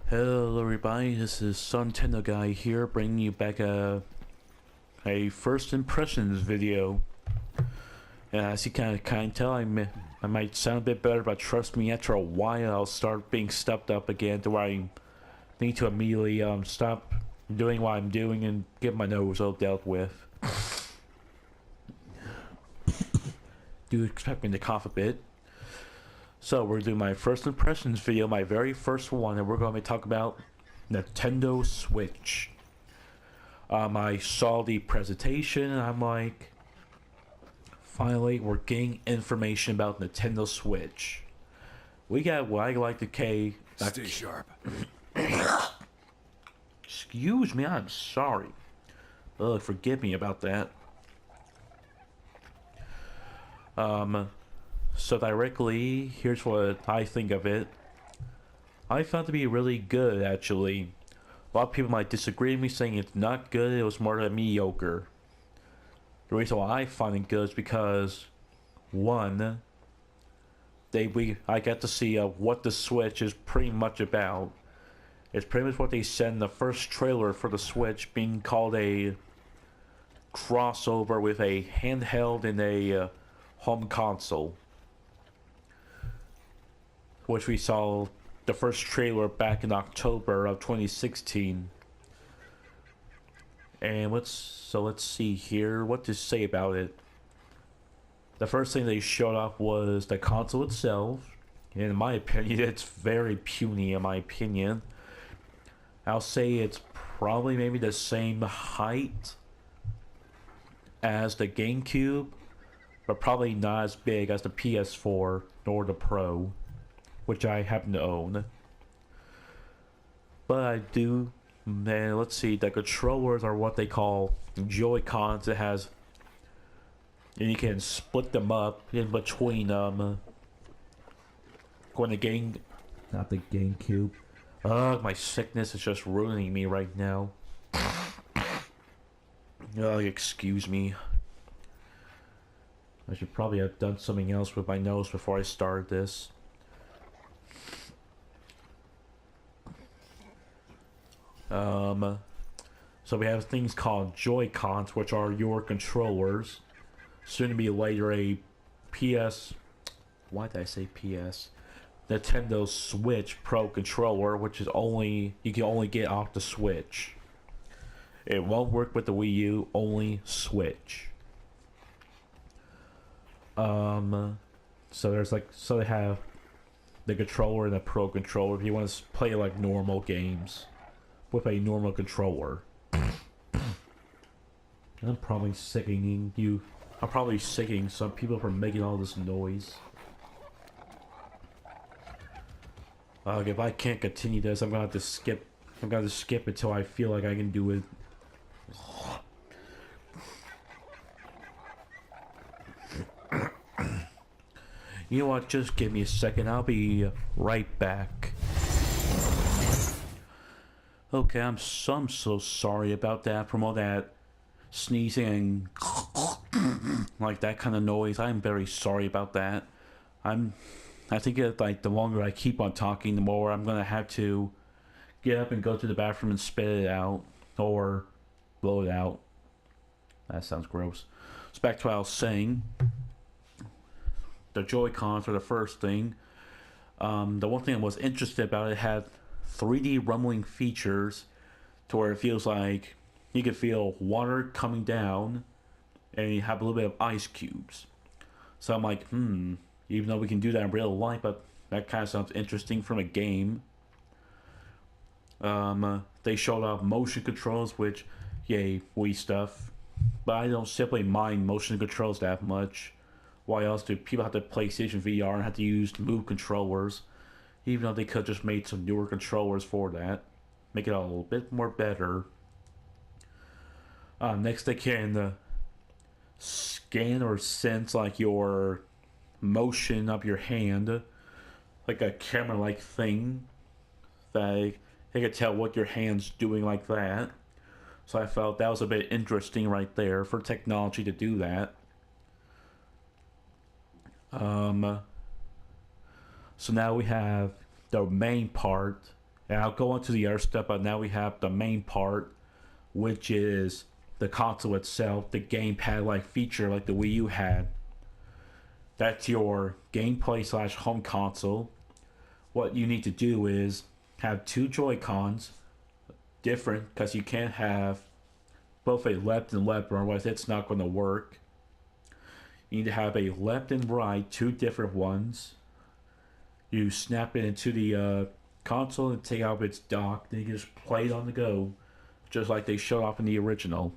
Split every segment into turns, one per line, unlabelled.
Hello everybody, this is Suntendo Guy here, bringing you back a first impressions video. And as you can tell, I might sound a bit better, but trust me, after a while I'll start being stepped up again to where I need to immediately stop doing what I'm doing and get my nose all dealt with. Do expect me to cough a bit. So we're doing my first impressions video, my very first one, and we're going to talk about Nintendo Switch. I saw the presentation and I'm like, finally we're getting information about Nintendo Switch. We got what I like to
Stay sharp.
Excuse me, I'm sorry. Forgive me about that. So directly, here's what I think of it. I found it to be really good, actually. A lot of people might disagree with me, saying it's not good, it was more than mediocre. The reason why I find it good is because, one, I got to see what the Switch is pretty much about. It's pretty much what they said in the first trailer for the Switch, being called a crossover with a handheld and a home console. Which we saw the first trailer back in October of 2016. And let's see here what to say about it. The first thing they showed off was the console itself. And in my opinion, it's very puny in my opinion. I'll say it's probably maybe the same height as the GameCube, but probably not as big as the PS4 nor the Pro, which I happen to own. But I do, man, let's see, the controllers are what they call Joy-Cons. It has, and you can split them up in between, going to not the GameCube. Ugh, my sickness is just ruining me right now. Ugh, excuse me. I should probably have done something else with my nose before I started this. So we have things called Joy-Cons, which are your controllers. Soon to be later a PS... Why did I say PS? Nintendo Switch Pro controller, which is you can only get off the Switch. It won't work with the Wii U, only Switch. So they have the controller and the Pro controller if you want to play like normal games with a normal controller. I'm probably sickening some people for making all this noise. If I can't continue this, I'm gonna have to skip. I'm gonna skip until I feel like I can do it. You know what? Just give me a second. I'll be right back. Okay, I'm so sorry about that. From all that sneezing and like that kind of noise, I'm very sorry about that. I think like the longer I keep on talking, the more I'm gonna have to get up and go to the bathroom and spit it out or blow it out. That sounds gross. So back to what I was saying. The Joy-Cons are the first thing. The one thing I was interested about, it had 3D rumbling features to where it feels like you can feel water coming down and you have a little bit of ice cubes. So I'm like, even though we can do that in real life, but that kind of sounds interesting from a game. They showed off motion controls, which, yay, Wii stuff. But I don't simply mind motion controls that much. Why else do people have to PlayStation VR and have to use Move controllers? Even though they could just made some newer controllers for that. Make it a little bit more better. Next they can scan or sense like your motion of your hand. Like a camera-like thing. That they could tell what your hand's doing like that. So I felt that was a bit interesting right there for technology to do that. So now we have the main part And I'll go on to the other step, but now we have the main part, which is the console itself, the gamepad like feature like the Wii U had. That's your gameplay slash home console. What you need to do is have two Joy-Cons, different, because you can't have both a left and left, otherwise it's not going to work. You need to have a left and right, two different ones. You snap it into the console and take out its dock, then you can just play it on the go, just like they showed off in the original.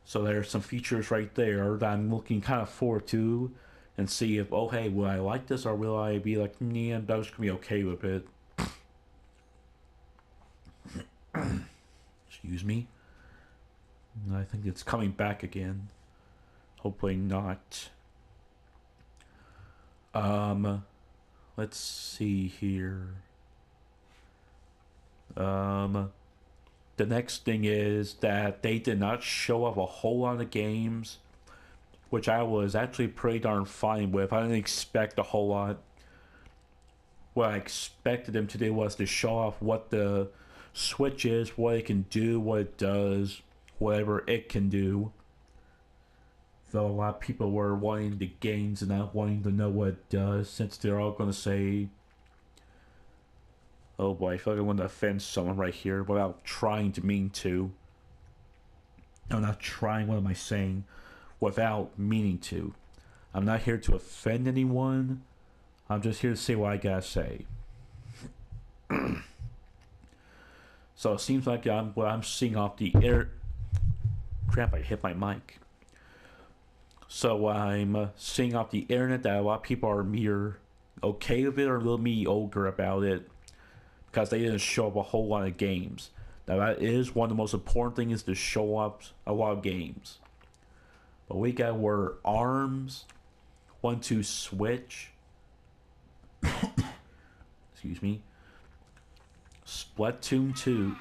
So there's some features right there that I'm looking kind of forward to, and see if, oh hey, will I like this, or will I be like, yeah, I'm just gonna be okay with it. Excuse me. I think it's coming back again. Hopefully not. Let's see here. The next thing is that they did not show off a whole lot of games, which I was actually pretty darn fine with. I didn't expect a whole lot. What I expected them to do was to show off what the Switch is, what it can do, what it does, whatever it can do. Though a lot of people were wanting the games and not wanting to know what it does, since they're all going to say, oh boy, I feel like I want to offend someone right here without trying to mean to. I'm not trying, what am I saying? Without meaning to. I'm not here to offend anyone. I'm just here to say what I gotta say. So it seems like what I'm seeing off the air. Crap, I hit my mic. So I'm seeing off the internet that a lot of people are mere okay with it or a little mediocre about it, because they didn't show up a whole lot of games. Now that is one of the most important things, to show up a lot of games. But we got where ARMS, 1-2 Switch, excuse me, Splatoon 2,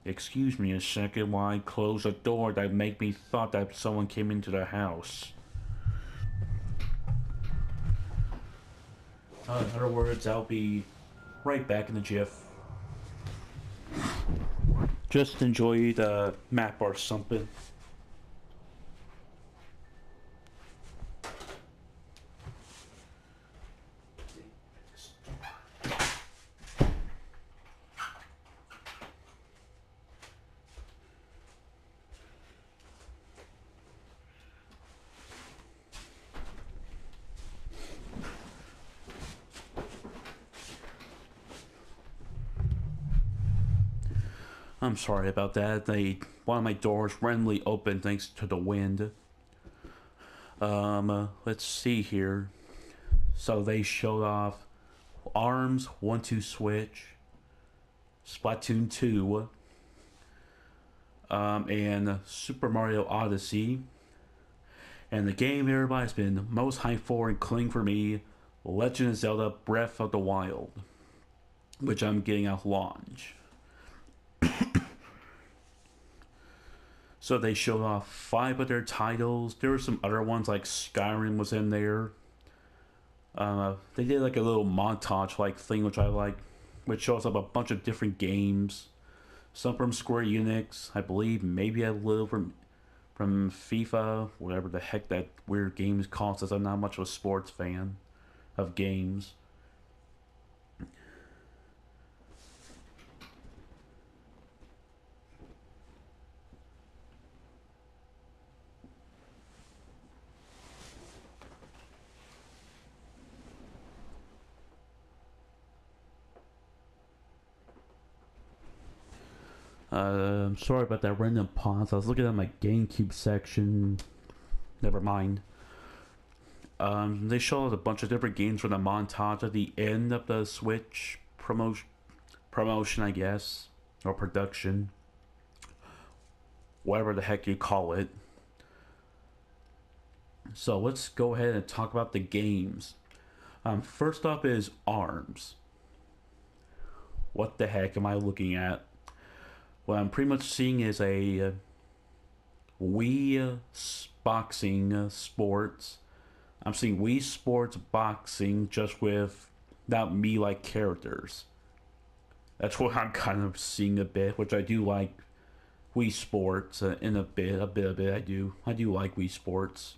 excuse me a second while I close the door that make me thought that someone came into the house. In other words, I'll be right back in the jiff. Just enjoy the map or something. I'm sorry about that. One of my doors randomly opened thanks to the wind. Let's see here. So they showed off ARMS, 1-2 Switch, Splatoon 2, and Super Mario Odyssey. And the game everybody's been most hyped for, including for me, Legend of Zelda Breath of the Wild, which I'm getting at launch. So they showed off 5 of their titles. There were some other ones like Skyrim was in there. They did like a little montage like thing, which I like, which shows up a bunch of different games. Some from Square Enix, I believe, maybe a little from FIFA, whatever the heck that weird game is called, since I'm not much of a sports fan of games. I'm sorry about that random pause. I was looking at my GameCube section. Never mind. They showed a bunch of different games from the montage at the end of the Switch promotion, I guess, or production, whatever the heck you call it. So let's go ahead and talk about the games. First up is ARMS. What the heck am I looking at? What I'm pretty much seeing is a Wii boxing sports. I'm seeing Wii Sports boxing just with not me like characters. That's what I'm kind of seeing a bit, which I do like Wii Sports in a bit. I do like Wii Sports,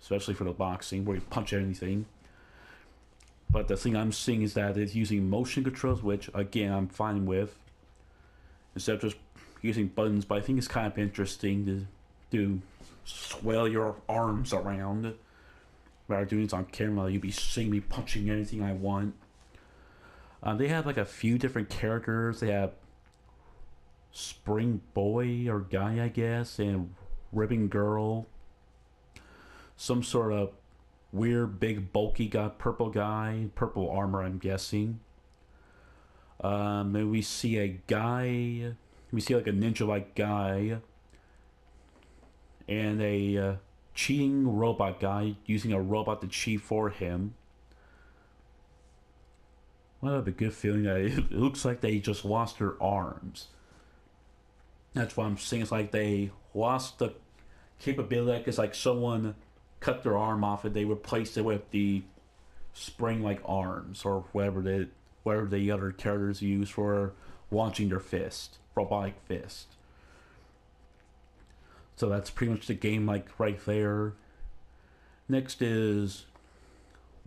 especially for the boxing where you punch anything. But the thing I'm seeing is that it's using motion controls, which again I'm fine with, instead of just using buttons. But I think it's kind of interesting to swell your arms around. Rather doing this on camera, you'd be seeing me punching anything I want. They have like a few different characters. They have Spring Boy or Guy, I guess, and Ribbon Girl. Some sort of weird, big, bulky guy, purple armor, I'm guessing. And we see a guy. We see like a ninja-like guy, and a cheating robot guy using a robot to cheat for him. I have a good feeling that it looks like they just lost their arms. That's what I'm saying. It's like they lost the capability. Like it's like someone cut their arm off and they replaced it with the spring-like arms or whatever the other characters use for launching their fist, robotic fist. So that's pretty much the game, like right there. Next is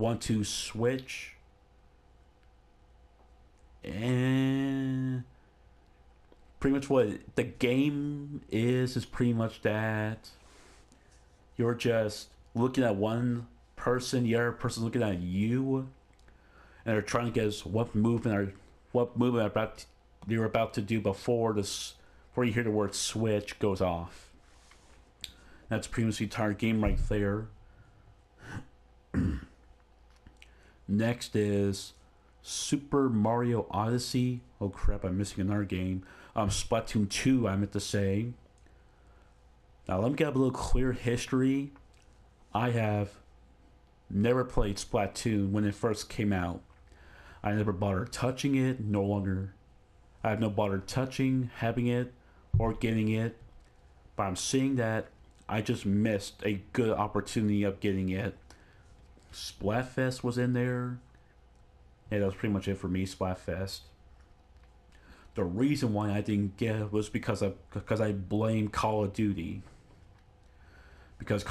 1-2 Switch. And pretty much what the game is pretty much that you're just looking at one person, the other person looking at you, and they're trying to guess what movement you're about to do before you hear the word switch goes off. That's pretty much the entire game right there. Next is Super Mario Odyssey. Oh crap, I'm missing another game. Splatoon 2, I meant to say. Now let me get a little clear history. I have never played Splatoon when it first came out. I never bothered touching it, I have no bother touching, having it, or getting it. But I'm seeing that I just missed a good opportunity of getting it. Splatfest was in there. Yeah, that was pretty much it for me, Splatfest. The reason why I didn't get it was because I blame Call of Duty. Because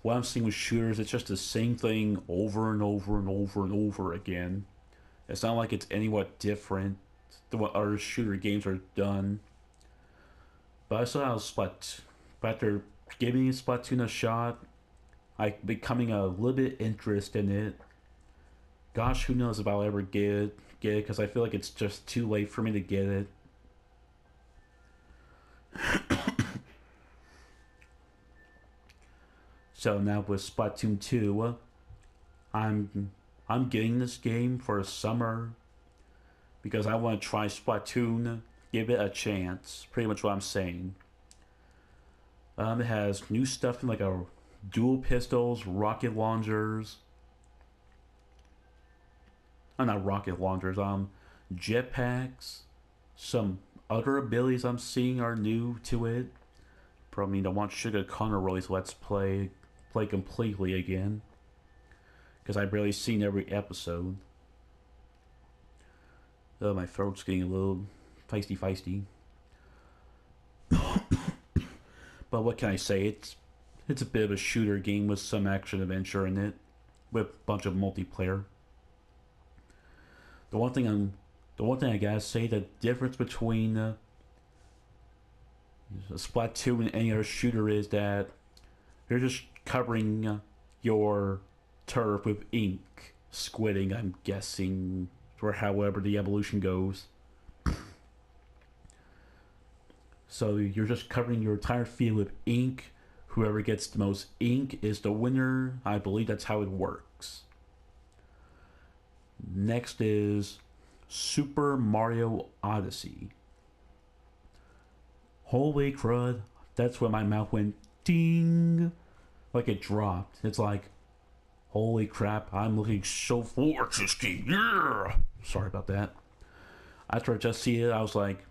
what I'm seeing with shooters, it's just the same thing over and over and over and over again. It's not like it's anywhat different than what other shooter games are done. But I saw but after giving Splatoon a shot, I'm becoming a little bit interested in it. Gosh, who knows if I'll ever get it, because I feel like it's just too late for me to get it. So now with Splatoon 2, I'm getting this game for summer because I want to try Splatoon, give it a chance. Pretty much what I'm saying. It has new stuff in like a dual pistols, rocket launchers. Not rocket launchers. Jetpacks. Some other abilities I'm seeing are new to it. Probably don't want Sugar Connor Roy's Let's Play completely again, because I've barely seen every episode. Oh, my throat's getting a little feisty. But what can I say? It's a bit of a shooter game with some action adventure in it, with a bunch of multiplayer. The one thing I gotta say, the difference between Splatoon and any other shooter is that you're just covering your turf with ink, squidding, I'm guessing, or however the evolution goes. So you're just covering your entire field with ink. Whoever gets the most ink is the winner. I believe that's how it works. Next is Super Mario Odyssey. Holy crud, that's when my mouth went ding, like it dropped. It's like, holy crap, I'm looking so forward to this game, yeah! Sorry about that. After I just see it, I was like,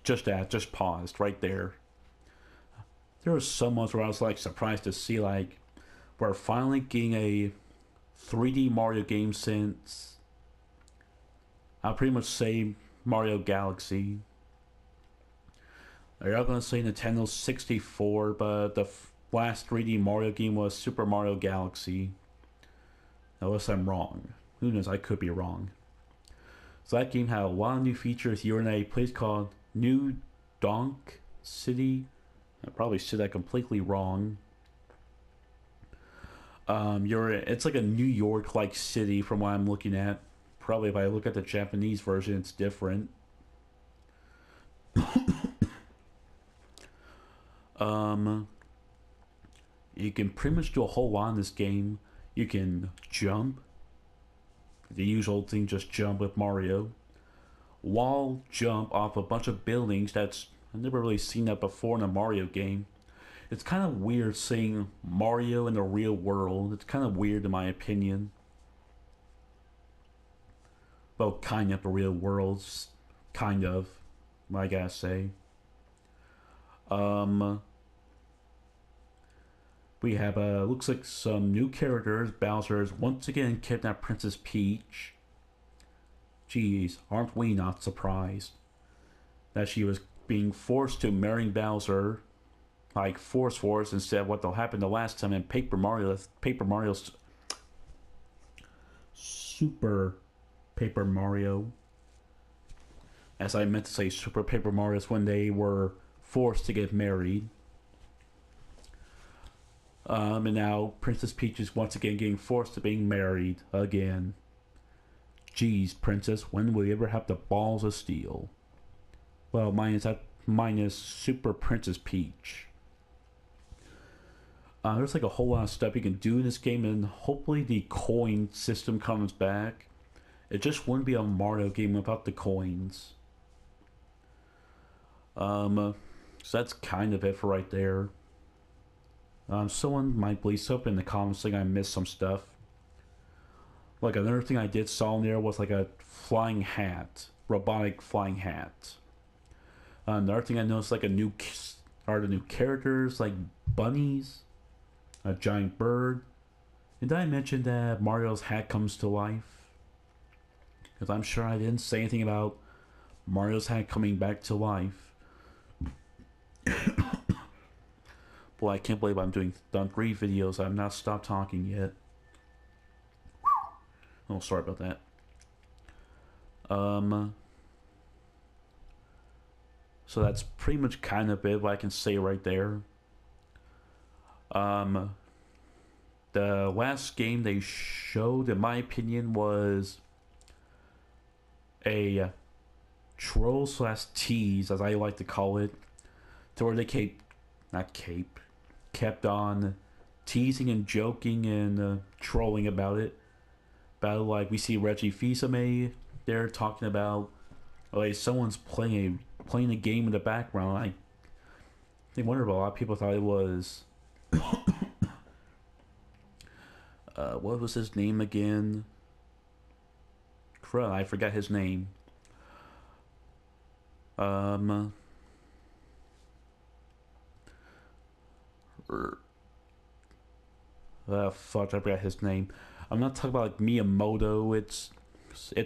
just paused right there. There were some months where I was like surprised to see like we're finally getting a 3D Mario game since, I'll pretty much say, Mario Galaxy. They're not going to say Nintendo 64, but the last 3D Mario game was Super Mario Galaxy. Unless I'm wrong. Who knows, I could be wrong. So that game had a lot of new features. You're in a place called New Donk City. I probably said that completely wrong. It's like a New York-like city from what I'm looking at. Probably if I look at the Japanese version, it's different. You can pretty much do a whole lot in this game. You can jump. The usual thing, just jump with Mario. Wall jump off a bunch of buildings. I've never really seen that before in a Mario game. It's kind of weird seeing Mario in the real world. It's kind of weird in my opinion. Well, kind of the real world. Kind of. I gotta say. We have, looks like some new characters. Bowser's once again kidnapped Princess Peach. Jeez, aren't we not surprised that she was being forced to marry Bowser, like force instead of what happened the last time in Paper Mario's Super Paper Mario. As I meant to say Super Paper Mario's when they were forced to get married. And now Princess Peach is once again getting forced to being married again. Jeez, Princess, when will you ever have the balls of steel? Well, minus Super Princess Peach. There's like a whole lot of stuff you can do in this game, and hopefully the coin system comes back. It just wouldn't be a Mario game without the coins. So that's kind of it for right there. Someone might please up in the comments saying I missed some stuff. Like another thing I did saw in there was like a flying hat, robotic flying hat. Another thing I noticed like the new characters like bunnies, a giant bird. And did I mention that Mario's hat comes to life? Because I'm sure I didn't say anything about Mario's hat coming back to life. Boy, I can't believe I'm done 3 videos. I've not stopped talking yet. Oh, sorry about that. So that's pretty much kind of it what I can say right there. The last game they showed, in my opinion, was a troll/tease, as I like to call it, to where they kept on teasing and joking and trolling about it. About like we see Reggie Fils-Aimé there talking about like someone's playing a game in the background. I wonder if a lot of people thought it was what was his name again? Crud, I forgot his name. Fuck, I forgot his name. I'm not talking about like Miyamoto. It's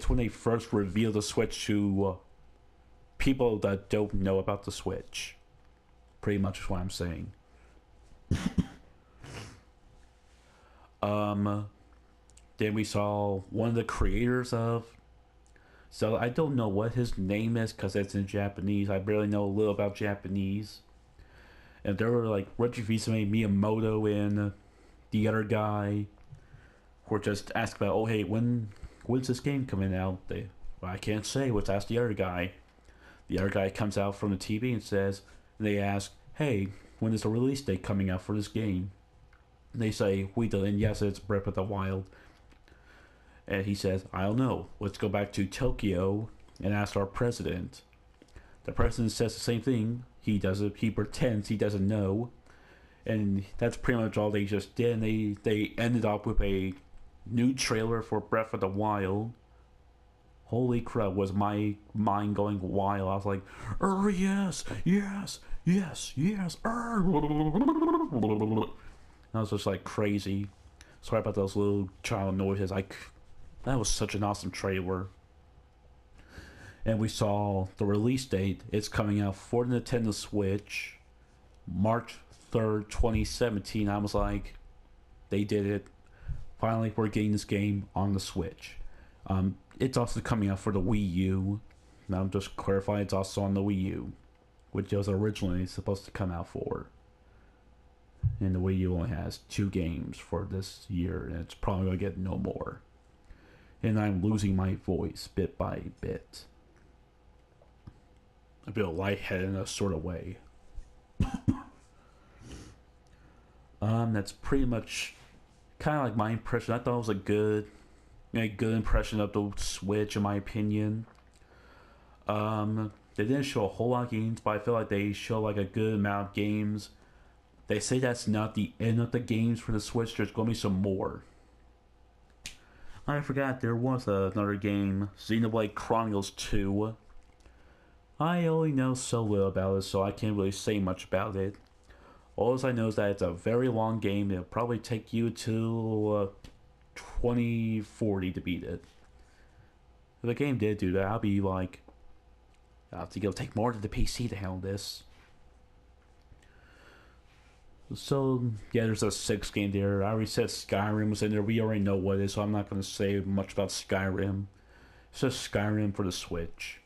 when they first revealed the Switch to people that don't know about the Switch. Pretty much is what I'm saying. Then we saw one of the creators of. So I don't know what his name is because it's in Japanese. I barely know a little about Japanese. And there were like Reggie Fils-Aimé, Miyamoto, and the other guy were just asked about, oh hey, when's this game coming out? I can't say. Let's ask the other guy. The other guy comes out from the TV and they ask, hey, when is the release date coming out for this game? And they say, we don't. And yes, it's Breath of the Wild. And he says, I don't know. Let's go back to Tokyo and ask our president. The president says the same thing. He pretends he doesn't know. And that's pretty much all they just did. And they ended up with a new trailer for Breath of the Wild. Holy crap, was my mind going wild. I was like, yes, yes, yes, yes. That was just like crazy. Sorry about those little child noises. That was such an awesome trailer. And we saw the release date. It's coming out for the Nintendo Switch, March 3rd, 2017. I was like, they did it. Finally, we're getting this game on the Switch. It's also coming out for the Wii U. Now I'm just clarifying it's also on the Wii U, which it was originally supposed to come out for. And the Wii U only has 2 games for this year, and it's probably going to get no more. And I'm losing my voice bit by bit. I feel lightheaded in a sort of way. That's pretty much kind of like my impression. I thought it was a good impression of the Switch, in my opinion. They didn't show a whole lot of games, but I feel like they show like a good amount of games. They say that's not the end of the games for the Switch. There's going to be some more. I forgot there was another game, Xenoblade Chronicles 2. I only know so little about it, so I can't really say much about it. All I know is that it's a very long game. It'll probably take you to 2040 to beat it. If the game did do that, I'll be like, I think it'll take more to the PC to handle this. So, yeah, there's a 6th game there. I already said Skyrim was in there. We already know what it is, so I'm not going to say much about Skyrim. It's just Skyrim for the Switch.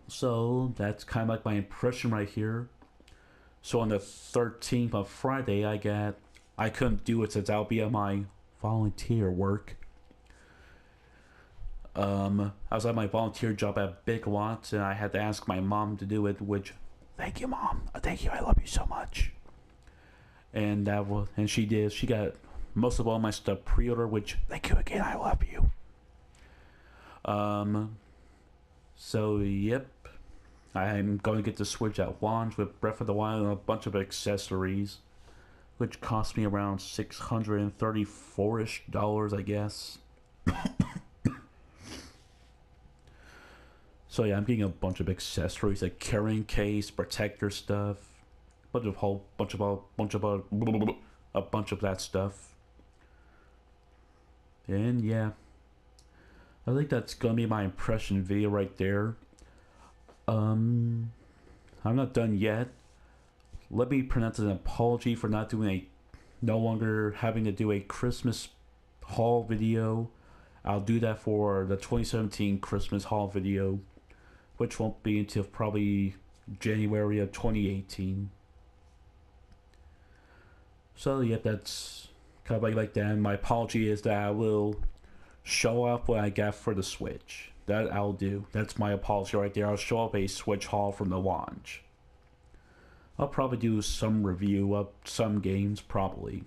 So, that's kind of like my impression right here. So, on the 13th of Friday, I couldn't do it since I'll be at my volunteer work. I was at my volunteer job at Big Lots, and I had to ask my mom to do it, which, thank you, Mom. Thank you, I love you so much. And she did. She got most of all my stuff pre-order, which, thank you again, I love you. So, yep. I'm going to get the Switch at launch with Breath of the Wild and a bunch of accessories, which cost me around $634-ish, I guess. So yeah, I'm getting a bunch of accessories, like carrying case, protector stuff, a bunch of that stuff. And yeah, I think that's gonna be my impression video right there. I'm not done yet. Let me pronounce an apology for no longer having to do a Christmas haul video. I'll do that for the 2017 Christmas haul video, which won't be until probably January of 2018. So yep, that's kind of like that. And my apology is that I will show off what I got for the Switch. That I'll do. That's my apology right there. I'll show up a Switch haul from the launch. I'll probably do some review of some games, probably.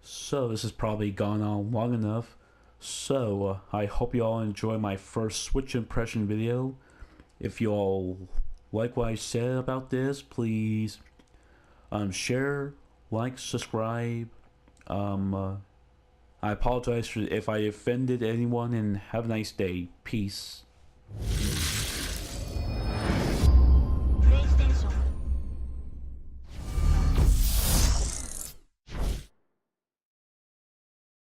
So this has probably gone on long enough. So, I hope you all enjoy my first Switch impression video. If you all like what I said about this, please share, like, subscribe. I apologize if I offended anyone, and have a nice day. Peace.